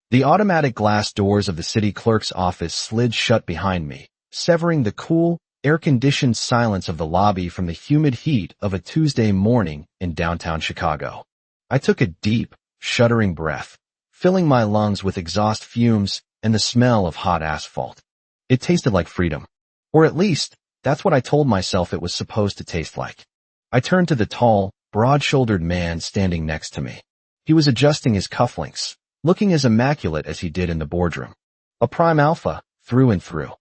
The automatic glass doors of the city clerk's office slid shut behind me, severing the cool, air-conditioned silence of the lobby from the humid heat of a Tuesday morning in downtown Chicago. I took a deep, shuddering breath, filling my lungs with exhaust fumes and the smell of hot asphalt. It tasted like freedom. Or at least, that's what I told myself it was supposed to taste like. I turned to the tall, broad-shouldered man standing next to me. He was adjusting his cufflinks, looking as immaculate as he did in the boardroom. A prime alpha, through and through.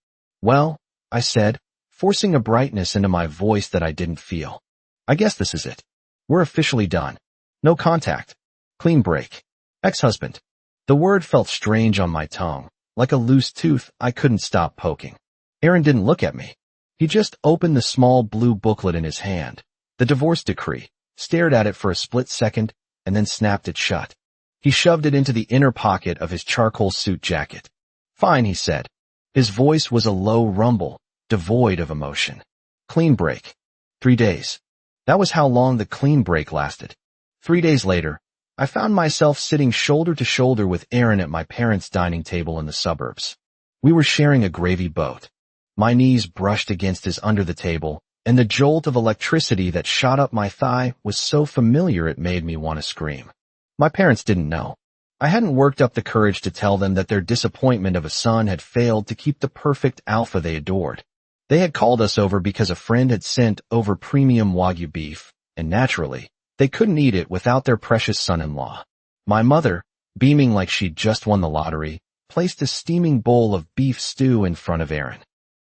Well, I said, forcing a brightness into my voice that I didn't feel. I guess this is it. We're officially done. No contact. Clean break. Ex-husband. The word felt strange on my tongue, like a loose tooth I couldn't stop poking. Aaron didn't look at me. He just opened the small blue booklet in his hand, the divorce decree, stared at it for a split second, and then snapped it shut. He shoved it into the inner pocket of his charcoal suit jacket. Fine, he said. His voice was a low rumble, devoid of emotion. Clean break. 3 days. That was how long the clean break lasted. 3 days later, I found myself sitting shoulder to shoulder with Aaron at my parents' dining table in the suburbs. We were sharing a gravy boat. My knees brushed against his under the table, and the jolt of electricity that shot up my thigh was so familiar it made me want to scream. My parents didn't know. I hadn't worked up the courage to tell them that their disappointment of a son had failed to keep the perfect alpha they adored. They had called us over because a friend had sent over premium Wagyu beef, and naturally, they couldn't eat it without their precious son-in-law. My mother, beaming like she'd just won the lottery, placed a steaming bowl of beef stew in front of Aaron.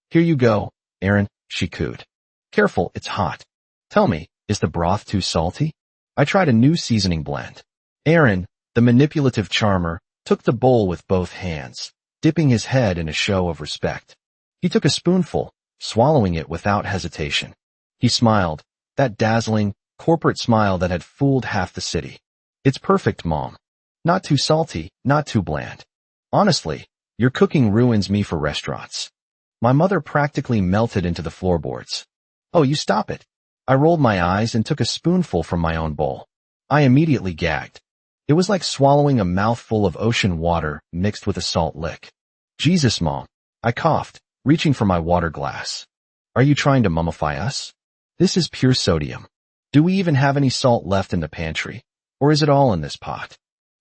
Here you go, Aaron, she cooed. Careful, it's hot. Tell me, is the broth too salty? I tried a new seasoning blend. Aaron, the manipulative charmer, took the bowl with both hands, dipping his head in a show of respect. He took a spoonful, swallowing it without hesitation. He smiled, that dazzling, corporate smile that had fooled half the city. It's perfect, Mom. Not too salty, not too bland. Honestly, your cooking ruins me for restaurants. My mother practically melted into the floorboards. Oh, you stop it. I rolled my eyes and took a spoonful from my own bowl. I immediately gagged. It was like swallowing a mouthful of ocean water mixed with a salt lick. Jesus, Mom. I coughed, reaching for my water glass. Are you trying to mummify us? This is pure sodium. Do we even have any salt left in the pantry? Or is it all in this pot?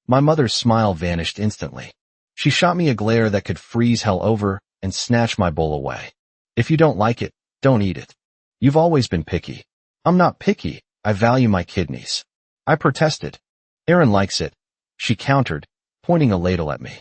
My mother's smile vanished instantly. She shot me a glare that could freeze hell over and snatch my bowl away. If you don't like it, don't eat it. You've always been picky. I'm not picky. I value my kidneys. I protested. Aaron likes it, she countered, pointing a ladle at me.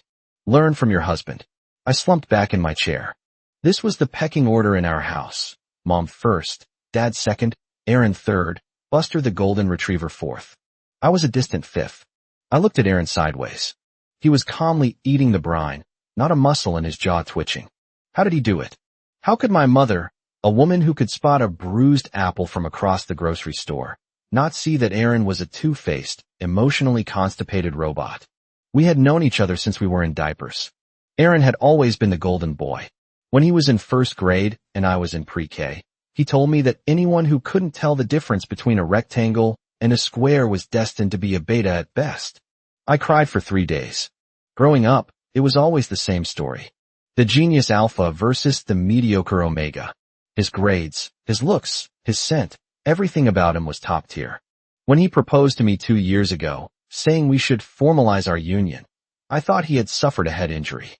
Learn from your husband. I slumped back in my chair. This was the pecking order in our house. Mom first, Dad second, Aaron third, Buster the golden retriever fourth. I was a distant fifth. I looked at Aaron sideways. He was calmly eating the brine, not a muscle in his jaw twitching. How did he do it? How could my mother, a woman who could spot a bruised apple from across the grocery store, not see that Aaron was a two-faced, emotionally constipated robot? We had known each other since we were in diapers. Aaron had always been the golden boy. When he was in first grade and I was in pre-K, he told me that anyone who couldn't tell the difference between a rectangle and a square was destined to be a beta at best. I cried for 3 days. Growing up, it was always the same story. The genius alpha versus the mediocre omega. His grades, his looks, his scent, everything about him was top tier. When he proposed to me 2 years ago, saying we should formalize our union, I thought he had suffered a head injury.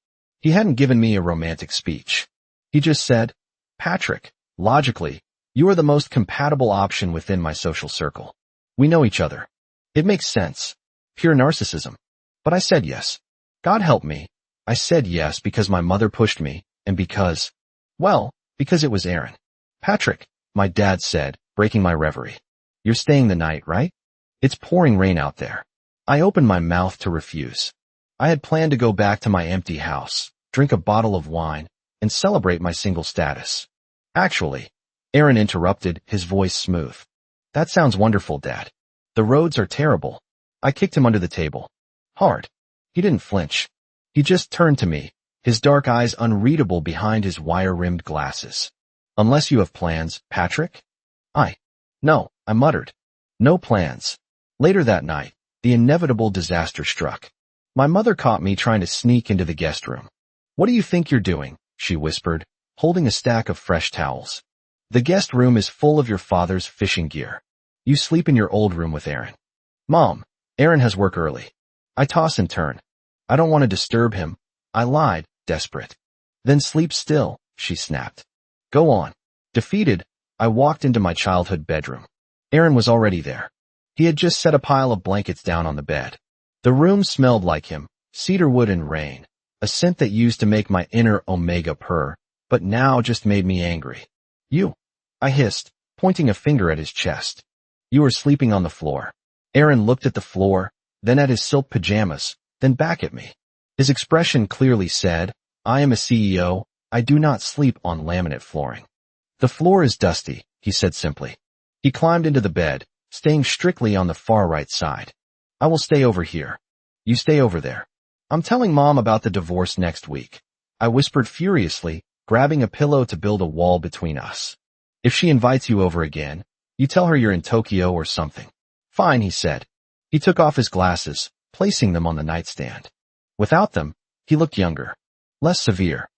He hadn't given me a romantic speech. He just said, Patrick, logically, you are the most compatible option within my social circle. We know each other. It makes sense. Pure narcissism. But I said yes. God help me. I said yes because my mother pushed me, and because it was Aaron. Patrick, my dad said, breaking my reverie. You're staying the night, right? It's pouring rain out there. I opened my mouth to refuse. I had planned to go back to my empty house, drink a bottle of wine, and celebrate my single status. Actually, Aaron interrupted, his voice smooth. That sounds wonderful, Dad. The roads are terrible. I kicked him under the table. Hard. He didn't flinch. He just turned to me, his dark eyes unreadable behind his wire-rimmed glasses. Unless you have plans, Patrick? No, I muttered. No plans. Later that night, the inevitable disaster struck. My mother caught me trying to sneak into the guest room. "What do you think you're doing?" she whispered, holding a stack of fresh towels. "The guest room is full of your father's fishing gear. You sleep in your old room with Aaron." "Mom, Aaron has work early." I toss and turn. "I don't want to disturb him," I lied, desperate. "Then sleep still," she snapped. "Go on." Defeated, I walked into my childhood bedroom. Aaron was already there. He had just set a pile of blankets down on the bed. The room smelled like him, cedarwood and rain, a scent that used to make my inner Omega purr, but now just made me angry. "You," I hissed, pointing a finger at his chest. "You are sleeping on the floor." Aaron looked at the floor, then at his silk pajamas, then back at me. His expression clearly said, "I am a CEO, I do not sleep on laminate flooring." "The floor is dusty," he said simply. He climbed into the bed, staying strictly on the far right side. "I will stay over here. You stay over there. I'm telling Mom about the divorce next week," I whispered furiously, grabbing a pillow to build a wall between us. "If she invites you over again, you tell her you're in Tokyo or something." "Fine," he said. He took off his glasses, placing them on the nightstand. Without them, he looked younger, less severe.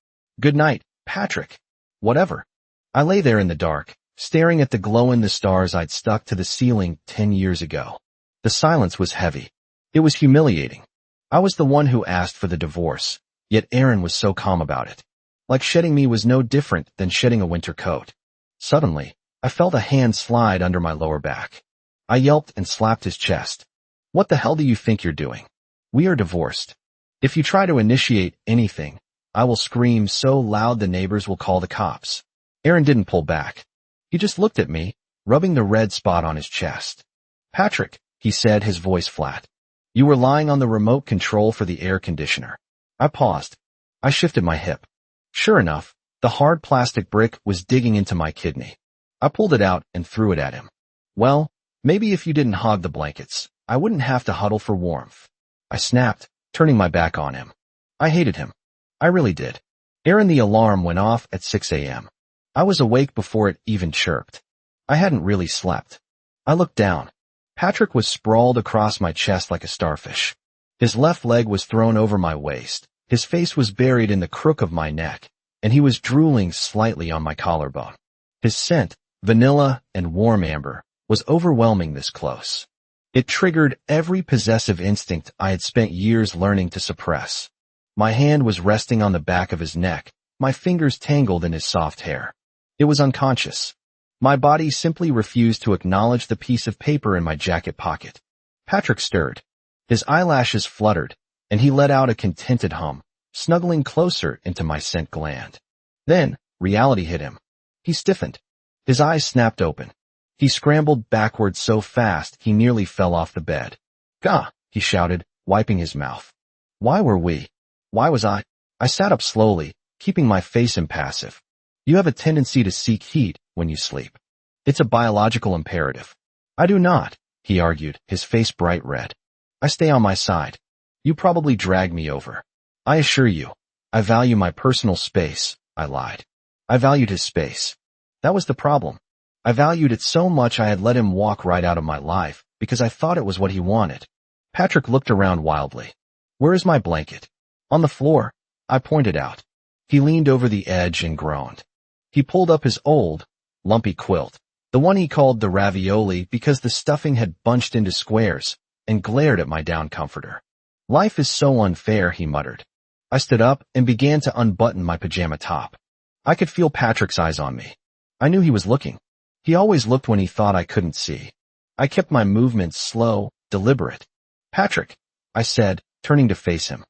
"Good night, Patrick." "Whatever." I lay there in the dark, staring at the glow in the stars I'd stuck to the ceiling 10 years ago. The silence was heavy. It was humiliating. I was the one who asked for the divorce, yet Aaron was so calm about it. Like shedding me was no different than shedding a winter coat. Suddenly, I felt a hand slide under my lower back. I yelped and slapped his chest. "What the hell do you think you're doing? We are divorced. If you try to initiate anything, I will scream so loud the neighbors will call the cops." Aaron didn't pull back. He just looked at me, rubbing the red spot on his chest. "Patrick," he said, his voice flat. "You were lying on the remote control for the air conditioner." I paused. I shifted my hip. Sure enough, the hard plastic brick was digging into my kidney. I pulled it out and threw it at him. "Well, maybe if you didn't hog the blankets, I wouldn't have to huddle for warmth." I snapped, turning my back on him. I hated him. I really did. Aaron, the alarm went off at 6 a.m. I was awake before it even chirped. I hadn't really slept. I looked down. Patrick was sprawled across my chest like a starfish. His left leg was thrown over my waist, his face was buried in the crook of my neck, and he was drooling slightly on my collarbone. His scent, vanilla and warm amber, was overwhelming this close. It triggered every possessive instinct I had spent years learning to suppress. My hand was resting on the back of his neck, my fingers tangled in his soft hair. It was unconscious. My body simply refused to acknowledge the piece of paper in my jacket pocket. Patrick stirred. His eyelashes fluttered, and he let out a contented hum, snuggling closer into my scent gland. Then, reality hit him. He stiffened. His eyes snapped open. He scrambled backward so fast he nearly fell off the bed. "Gah!" he shouted, wiping his mouth. Why was I? I sat up slowly, keeping my face impassive. "You have a tendency to seek heat when you sleep. It's a biological imperative." "I do not," he argued, his face bright red. "I stay on my side. You probably drag me over." "I assure you, I value my personal space," I lied. I valued his space. That was the problem. I valued it so much I had let him walk right out of my life because I thought it was what he wanted. Patrick looked around wildly. "Where is my blanket?" "On the floor," I pointed out. He leaned over the edge and groaned. He pulled up his old, lumpy quilt, the one he called the ravioli because the stuffing had bunched into squares, and glared at my down comforter. "Life is so unfair," he muttered. I stood up and began to unbutton my pajama top. I could feel Patrick's eyes on me. I knew he was looking. He always looked when he thought I couldn't see. I kept my movements slow, deliberate. "Patrick," I said, turning to face him.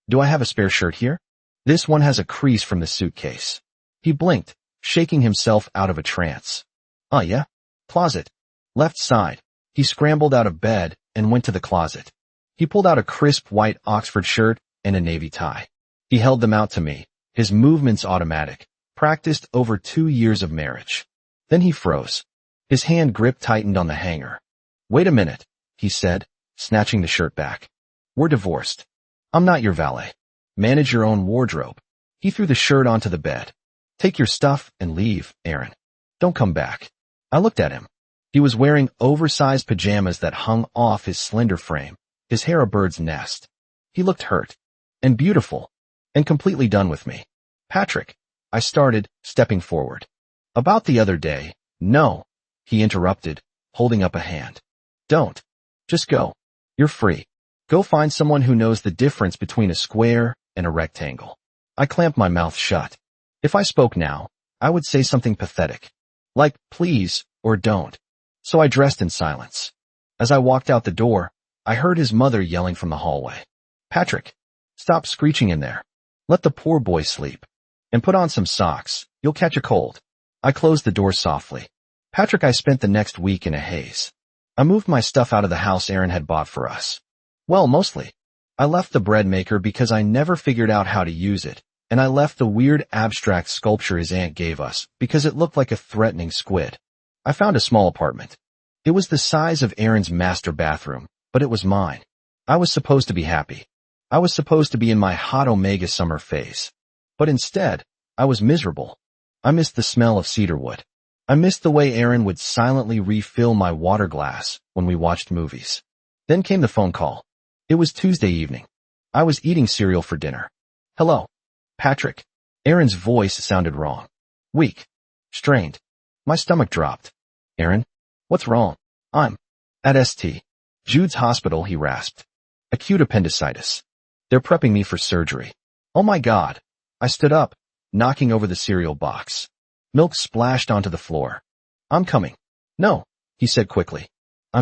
"Do I have a spare shirt here? This one has a crease from the suitcase." He blinked, shaking himself out of a trance. Yeah? Closet. Left side." He scrambled out of bed and went to the closet. He pulled out a crisp white Oxford shirt and a navy tie. He held them out to me, his movements automatic, practiced over 2 years of marriage. Then he froze. His hand grip tightened on the hanger. "Wait a minute," he said, snatching the shirt back. "We're divorced. I'm not your valet. Manage your own wardrobe." He threw the shirt onto the bed. "Take your stuff and leave, Aaron. Don't come back." I looked at him. He was wearing oversized pajamas that hung off his slender frame, his hair a bird's nest. He looked hurt, and beautiful, and completely done with me. Patrick, I started, stepping forward. About the other day. No, he interrupted, holding up a hand. Don't. Just go. You're free. Go find someone who knows the difference between a square and a rectangle. I clamped my mouth shut. If I spoke now, I would say something pathetic, like please or don't. So I dressed in silence. As I walked out the door, I heard his mother yelling from the hallway. Patrick, stop screeching in there. Let the poor boy sleep. And put on some socks. You'll catch a cold. I closed the door softly. Patrick, I spent the next week in a haze. I moved my stuff out of the house Aaron had bought for us. Well, mostly. I left the bread maker because I never figured out how to use it, and I left the weird abstract sculpture his aunt gave us because it looked like a threatening squid. I found a small apartment. It was the size of Aaron's master bathroom, but it was mine. I was supposed to be happy. I was supposed to be in my hot omega summer phase. But instead, I was miserable. I missed the smell of cedar wood. I missed the way Aaron would silently refill my water glass when we watched movies. Then came the phone call. It was Tuesday evening. I was eating cereal for dinner. Hello, Patrick. Aaron's voice sounded wrong. Weak. Strained. My stomach dropped. Aaron, what's wrong? I'm at St. Jude's Hospital, he rasped. Acute appendicitis. They're prepping me for surgery. Oh my God. I stood up, knocking over the cereal box. Milk splashed onto the floor. I'm coming. No, he said quickly. I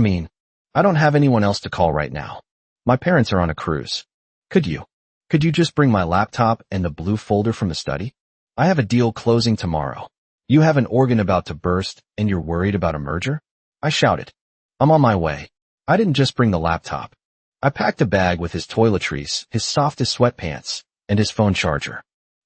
don't have anyone else to call right now. My parents are on a cruise. Could you just bring my laptop and the blue folder from the study? I have a deal closing tomorrow. You have an organ about to burst and you're worried about a merger? I shouted. I'm on my way. I didn't just bring the laptop. I packed a bag with his toiletries, his softest sweatpants, and his phone charger.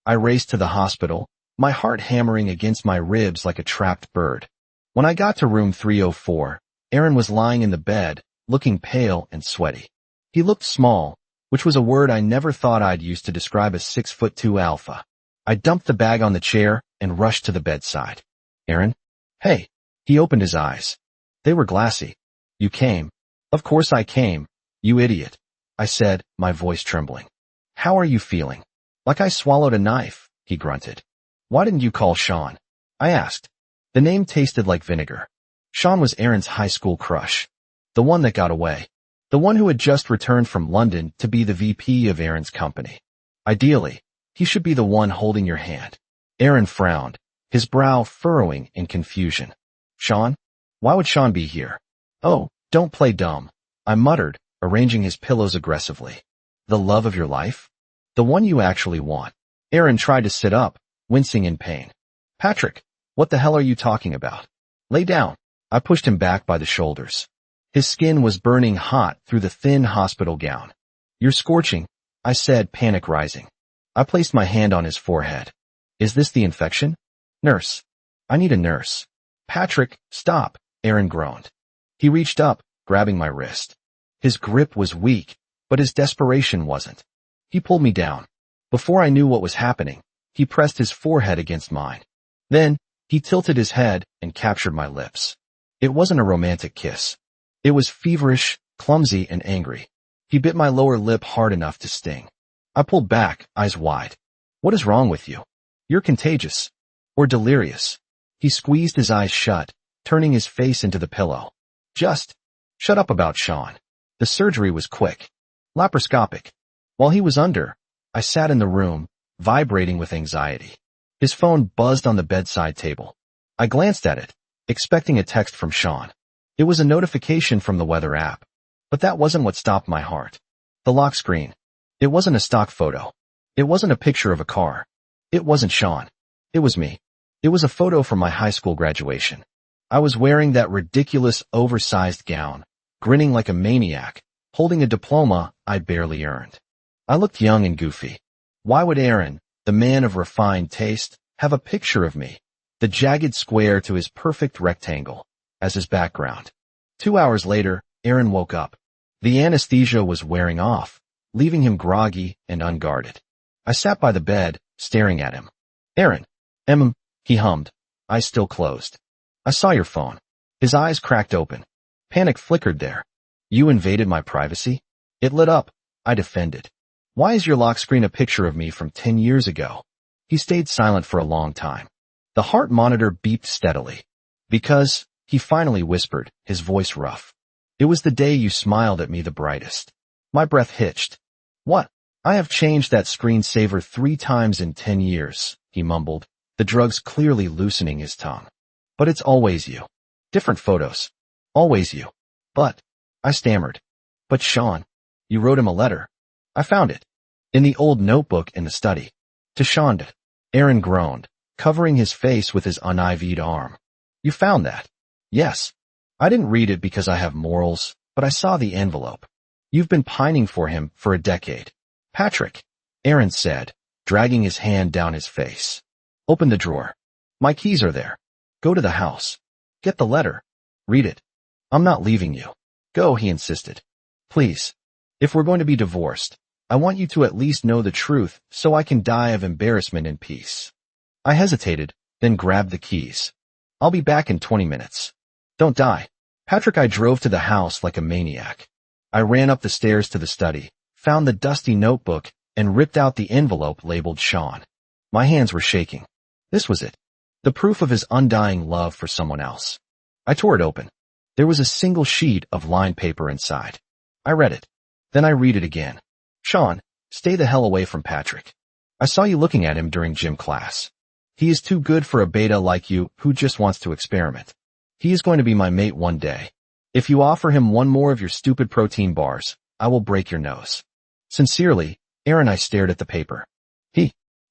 I raced to the hospital, my heart hammering against my ribs like a trapped bird. When I got to room 304, Aaron was lying in the bed, looking pale and sweaty. He looked small, which was a word I never thought I'd use to describe a 6'2" alpha. I dumped the bag on the chair and rushed to the bedside. Aaron? Hey. He opened his eyes. They were glassy. You came. Of course I came. You idiot. I said, my voice trembling. How are you feeling? Like I swallowed a knife, he grunted. Why didn't you call Sean? I asked. The name tasted like vinegar. Sean was Aaron's high school crush. The one that got away. The one who had just returned from London to be the VP of Aaron's company. Ideally, he should be the one holding your hand. Aaron frowned, his brow furrowing in confusion. Sean? Why would Sean be here? Oh, don't play dumb, I muttered, arranging his pillows aggressively. The love of your life? The one you actually want. Aaron tried to sit up, wincing in pain. Patrick, what the hell are you talking about? Lay down. I pushed him back by the shoulders. His skin was burning hot through the thin hospital gown. You're scorching, I said, panic rising. I placed my hand on his forehead. Is this the infection? Nurse. I need a nurse. Patrick, stop, Aaron groaned. He reached up, grabbing my wrist. His grip was weak, but his desperation wasn't. He pulled me down. Before I knew what was happening, he pressed his forehead against mine. Then, he tilted his head and captured my lips. It wasn't a romantic kiss. It was feverish, clumsy, and angry. He bit my lower lip hard enough to sting. I pulled back, eyes wide. What is wrong with you? You're contagious. Or delirious. He squeezed his eyes shut, turning his face into the pillow. Just shut up about Sean. The surgery was quick. Laparoscopic. While he was under, I sat in the room, vibrating with anxiety. His phone buzzed on the bedside table. I glanced at it, expecting a text from Sean. It was a notification from the weather app. But that wasn't what stopped my heart. The lock screen. It wasn't a stock photo. It wasn't a picture of a car. It wasn't Sean. It was me. It was a photo from my high school graduation. I was wearing that ridiculous oversized gown, grinning like a maniac, holding a diploma I'd barely earned. I looked young and goofy. Why would Aaron, the man of refined taste, have a picture of me, the jagged square to his perfect rectangle, as his background? 2 hours later, Aaron woke up. The anesthesia was wearing off, leaving him groggy and unguarded. I sat by the bed, staring at him. Aaron. He hummed, eyes still closed. I saw your phone. His eyes cracked open. Panic flickered there. You invaded my privacy? It lit up, I defended. Why is your lock screen a picture of me from 10 years ago? He stayed silent for a long time. The heart monitor beeped steadily. Because, he finally whispered, his voice rough. It was the day you smiled at me the brightest. My breath hitched. What? I have changed that screensaver 3 times in 10 years, he mumbled, the drugs clearly loosening his tongue. But it's always you. Different photos. Always you. But, I stammered. But Sean, you wrote him a letter. I found it. In the old notebook in the study. To Shonda. Aaron groaned, covering his face with his un-IV'd arm. You found that? Yes. I didn't read it because I have morals, but I saw the envelope. You've been pining for him for a decade. Patrick, Aaron said, dragging his hand down his face. Open the drawer. My keys are there. Go to the house. Get the letter. Read it. I'm not leaving you. Go, he insisted. Please. If we're going to be divorced, I want you to at least know the truth so I can die of embarrassment in peace. I hesitated, then grabbed the keys. I'll be back in 20 minutes. Don't die. Patrick, I drove to the house like a maniac. I ran up the stairs to the study, found the dusty notebook, and ripped out the envelope labeled Sean. My hands were shaking. This was it. The proof of his undying love for someone else. I tore it open. There was a single sheet of lined paper inside. I read it. Then I read it again. Sean, stay the hell away from Patrick. I saw you looking at him during gym class. He is too good for a beta like you who just wants to experiment. He is going to be my mate one day. If you offer him one more of your stupid protein bars, I will break your nose. Sincerely, Aaron. I stared at the paper.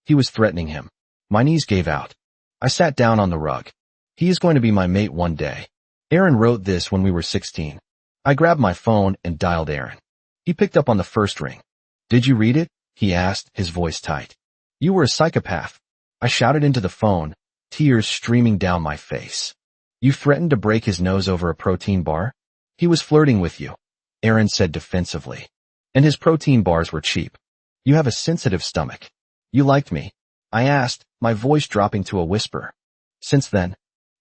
He was threatening him. My knees gave out. I sat down on the rug. He is going to be my mate one day. Aaron wrote this when we were 16. I grabbed my phone and dialed Aaron. He picked up on the first ring. Did you read it? He asked, his voice tight. You were a psychopath. I shouted into the phone, tears streaming down my face. You threatened to break his nose over a protein bar? He was flirting with you, Aaron said defensively. And his protein bars were cheap. You have a sensitive stomach. You liked me. I asked, my voice dropping to a whisper. Since then?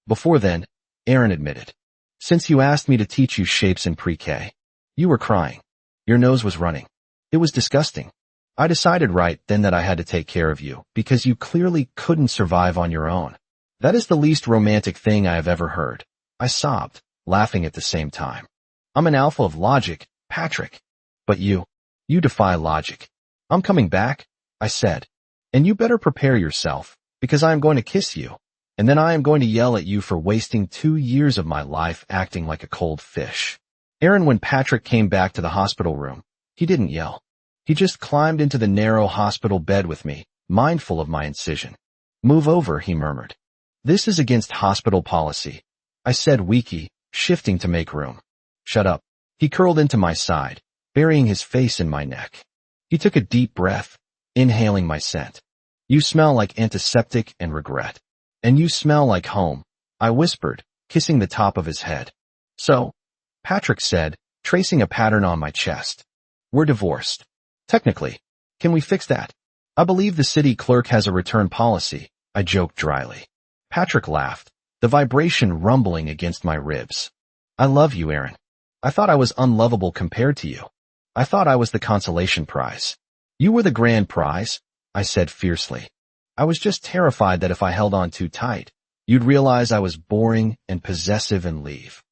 Before then, Aaron admitted. Since you asked me to teach you shapes in pre-K. You were crying. Your nose was running. It was disgusting. I decided right then that I had to take care of you because you clearly couldn't survive on your own. That is the least romantic thing I have ever heard. I sobbed, laughing at the same time. I'm an alpha of logic, Patrick. But you defy logic. I'm coming back, I said. And you better prepare yourself, because I am going to kiss you, and then I am going to yell at you for wasting 2 years of my life acting like a cold fish. Aaron, when Patrick came back to the hospital room, he didn't yell. He just climbed into the narrow hospital bed with me, mindful of my incision. Move over, he murmured. This is against hospital policy, I said weakly, shifting to make room. Shut up. He curled into my side, burying his face in my neck. He took a deep breath, inhaling my scent. You smell like antiseptic and regret. And you smell like home, I whispered, kissing the top of his head. So, Patrick said, tracing a pattern on my chest. We're divorced. Technically. Can we fix that? I believe the city clerk has a return policy, I joked dryly. Patrick laughed, the vibration rumbling against my ribs. I love you, Aaron. I thought I was unlovable compared to you. I thought I was the consolation prize. You were the grand prize, I said fiercely. I was just terrified that if I held on too tight, you'd realize I was boring and possessive and leave.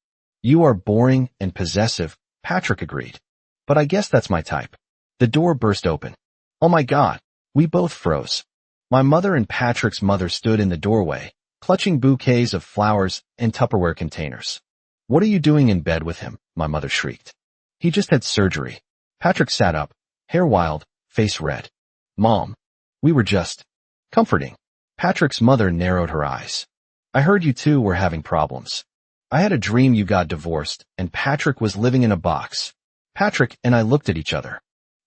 You are boring and possessive, Patrick agreed. But I guess that's my type. The door burst open. Oh my God, we both froze. My mother and Patrick's mother stood in the doorway, clutching bouquets of flowers and Tupperware containers. What are you doing in bed with him? My mother shrieked. He just had surgery. Patrick sat up, hair wild, face red. Mom, we were just comforting. Patrick's mother narrowed her eyes. I heard you two were having problems. I had a dream you got divorced and Patrick was living in a box. Patrick and I looked at each other.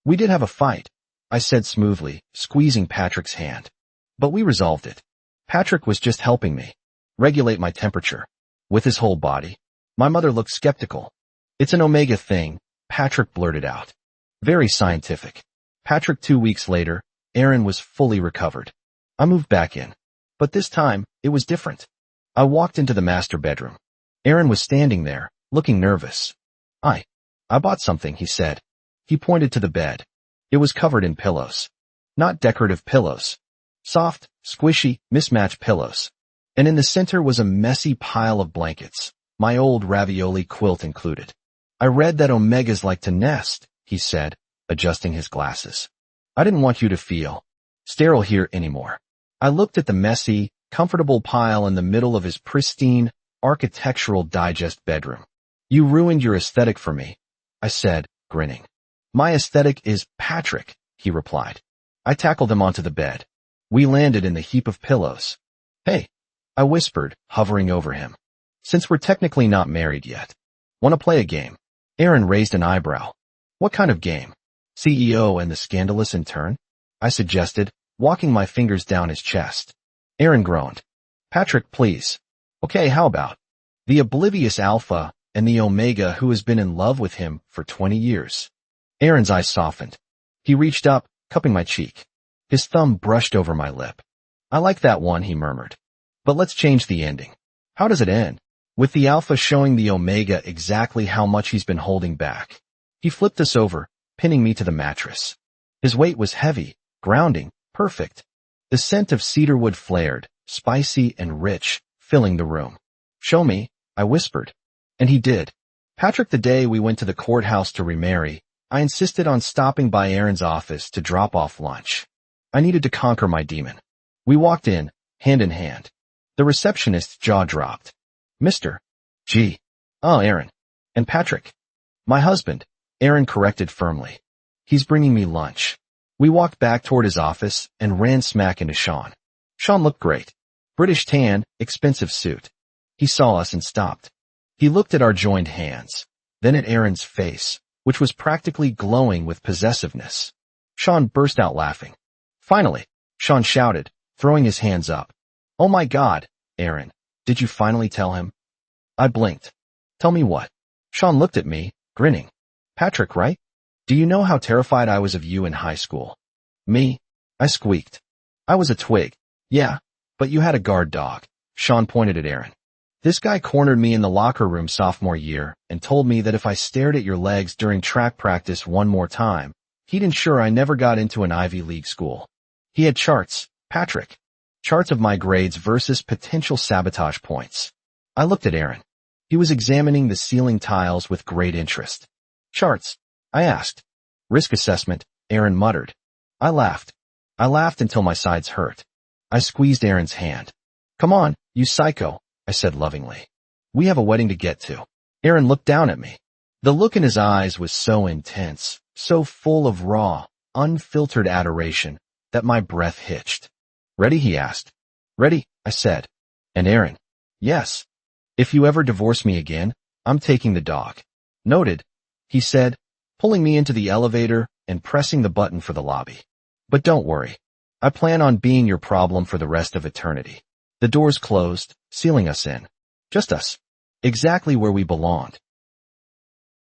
We did have a fight, I said smoothly, squeezing Patrick's hand. But we resolved it. Patrick was just helping me regulate my temperature with his whole body. My mother looked skeptical. It's an omega thing, Patrick blurted out. Very scientific. Patrick, 2 weeks later, Aaron was fully recovered. I moved back in. But this time, it was different. I walked into the master bedroom. Aaron was standing there, looking nervous. I bought something, he said. He pointed to the bed. It was covered in pillows. Not decorative pillows. Soft, squishy, mismatched pillows. And in the center was a messy pile of blankets, my old ravioli quilt included. I read that omegas like to nest, he said, adjusting his glasses. I didn't want you to feel sterile here anymore. I looked at the messy, comfortable pile in the middle of his pristine, architectural digest bedroom. You ruined your aesthetic for me, I said, grinning. My aesthetic is Patrick, he replied. I tackled him onto the bed. We landed in the heap of pillows. Hey, I whispered, hovering over him. Since we're technically not married yet, want to play a game? Aaron raised an eyebrow. What kind of game? CEO and the Scandalous Intern? I suggested, walking my fingers down his chest. Aaron groaned. Patrick, please. Okay, how about the oblivious alpha and the omega who has been in love with him for 20 years? Aaron's eyes softened. He reached up, cupping my cheek. His thumb brushed over my lip. I like that one, he murmured. But let's change the ending. How does it end? With the alpha showing the omega exactly how much he's been holding back. He flipped us over, pinning me to the mattress. His weight was heavy, grounding, perfect. The scent of cedarwood flared, spicy and rich, filling the room. Show me, I whispered. And he did. Patrick, the day we went to the courthouse to remarry, I insisted on stopping by Aaron's office to drop off lunch. I needed to conquer my demon. We walked in, hand in hand. The receptionist's jaw dropped. Mr. G. Oh, Aaron. And Patrick. My husband, Aaron corrected firmly. He's bringing me lunch. We walked back toward his office and ran smack into Sean. Sean looked great. British tan, expensive suit. He saw us and stopped. He looked at our joined hands, then at Aaron's face, which was practically glowing with possessiveness. Sean burst out laughing. Finally, Sean shouted, throwing his hands up. Oh my God, Aaron, did you finally tell him? I blinked. Tell me what? Sean looked at me, grinning. Patrick, right? Do you know how terrified I was of you in high school? Me? I squeaked. I was a twig. Yeah, but you had a guard dog. Sean pointed at Aaron. This guy cornered me in the locker room sophomore year and told me that if I stared at your legs during track practice one more time, he'd ensure I never got into an Ivy League school. He had charts, Patrick. Charts of my grades versus potential sabotage points. I looked at Aaron. He was examining the ceiling tiles with great interest. Charts? I asked. Risk assessment, Aaron muttered. I laughed. I laughed until my sides hurt. I squeezed Aaron's hand. Come on, you psycho, I said lovingly. We have a wedding to get to. Aaron looked down at me. The look in his eyes was so intense, so full of raw, unfiltered adoration, that my breath hitched. Ready? He asked. Ready, I said. And Aaron? Yes. If you ever divorce me again, I'm taking the dog. Noted, he said, pulling me into the elevator and pressing the button for the lobby. But don't worry. I plan on being your problem for the rest of eternity. The doors closed, sealing us in. Just us. Exactly where we belonged.